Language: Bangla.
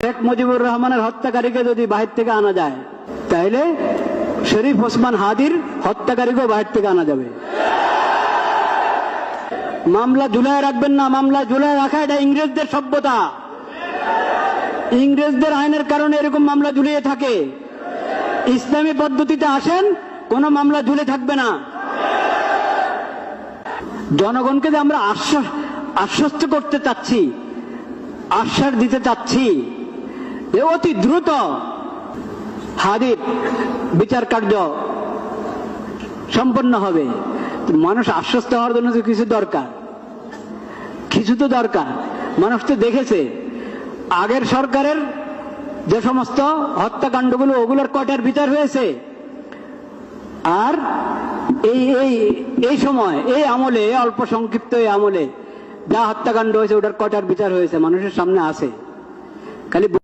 শেখ মুজিবুর রহমানের হত্যাকারীকে যদি বাহির থেকে আনা যায়, তাহলে শরীফ ওসমান হাদির হত্যাকারীকেও বাহির থেকে আনা যাবে। মামলা ঝুলায় রাখবেন না, মামলা ঝুলায় রাখা এটা ইংরেজদের সভ্যতা। ইংরেজদের আইনের কারণে এরকম মামলা ঝুলিয়ে থাকে। ইসলামী পদ্ধতিতে আসেন, কোন মামলা ঝুলে থাকবে না। জনগণকে যে আমরা আশ্বস্ত করতে চাচ্ছি, আশ্বাস দিতে চাচ্ছি যে অতি দ্রুত হাদির বিচার কার্য সম্পন্ন হবে। মানুষ আশ্বস্ত হওয়ার জন্য কিছু দরকার, কিছু তো দরকার। মানুষ তো দেখেছে আগের সরকারের যে সমস্ত হত্যাকাণ্ডগুলো, ওগুলোর কয়টার বিচার হয়েছে, আর এই সময়, এই আমলে, অল্প সংক্ষিপ্ত এই আমলে যা হত্যাকাণ্ড হয়েছে ওটার কয়টার বিচার হয়েছে মানুষের সামনে আছে। খালি